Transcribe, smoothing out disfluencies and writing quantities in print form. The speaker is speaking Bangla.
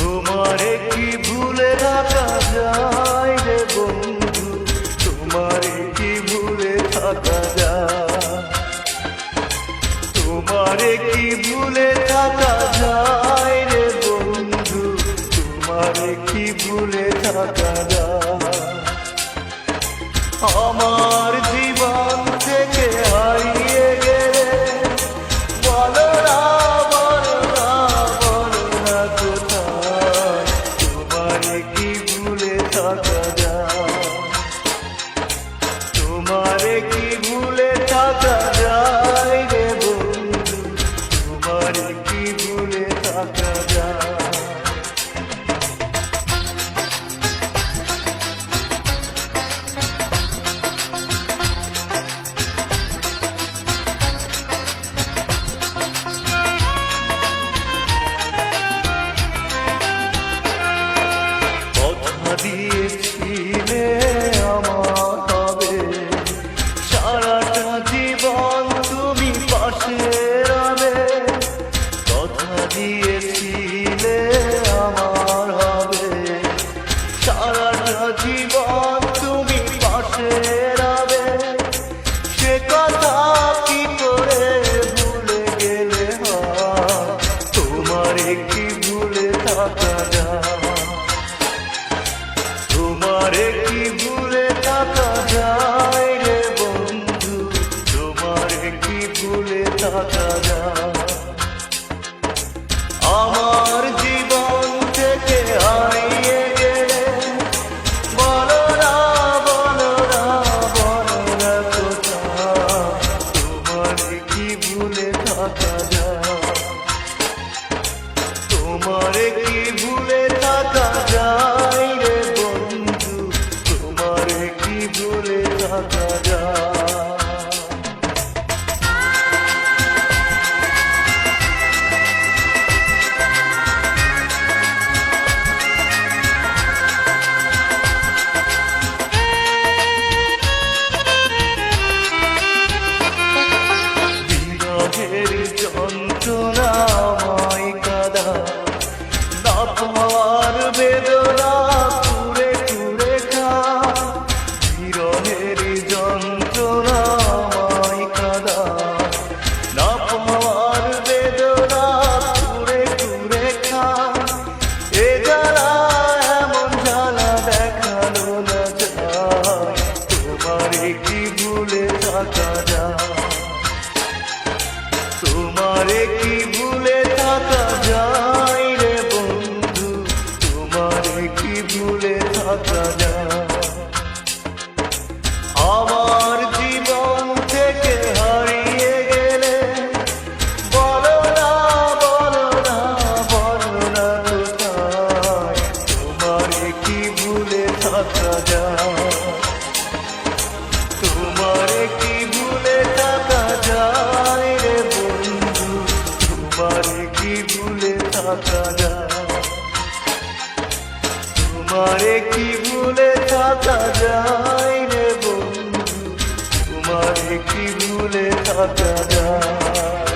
তোমারে কি ভুলে থাকা যায় রে বন্ধু, তোমারে কি ভুলে থাকা যায়, তোমারে কি ভুলে থাকা যায় রে বন্ধু, তোমারে কি ভুলে থাকা যায়। আমার জীবন থেকে হারিয়ে গেলে বলো না, বলো না, বলো না কোথায়, তোমারে কি ভুলে থাকা যায়, তোমারে কি ভুলে থাকা যায় রে বন্ধু, তোমারে কি ভুলে থাকা যায়। দিয়েছিলে আমার হবে সারাটা জীবন তুমি পাশে রবে, কথা দিয়েছিলে আমার হবে সারাটা জীবন তুমি পাশে রবে, সে কথা কি করে ভুলে গেলে হয়, তোমারে কি ভুলে থাকা যায়, তোমারে কি ভুলে থাকা যায় রে বন্ধু, তোমারে কি ভুলে থাকা যায়। আমার জীবন থেকে হারিয়ে গেলে বলো না, বলো না, বলো না কোথায়, তোমারে কি ভুলে থাকা যায়, তোমারে কি ভুলে থাকা যায় রে বন্ধু, তোমারে কি ভুলে থাকা যায়। বিরহের যন্ত্রণাময় কাদা, না পাওয়ার বেদনা কুরে কুরে খা, বিরহের যন্ত্রণাময় কাদা, না পাওয়ার বেদনা কুরে কুরে খা, এ জ্বালা এমন জ্বালা দেখানো না যায়, তোমারে কি ভুলে থাকা যায়, তোমারে কি ভুলে থাকা যায় রে বন্ধু, তোমারে কি ভুলে থাকা যায়। আমার জীবন থেকে হারিয়ে গেলে বলো না, বলো না, বলো না কোথায়, তোমারে কি ভুলে থাকা যায়, তোমারে কি ভুলে থাকা যায় রে বন্ধু, তোমারে কি ভুলে থাকা যায়, তোমারে কি ভুলে থাকা যায় রে বন্ধু, তোমারে কি ভুলে থাকা যায়।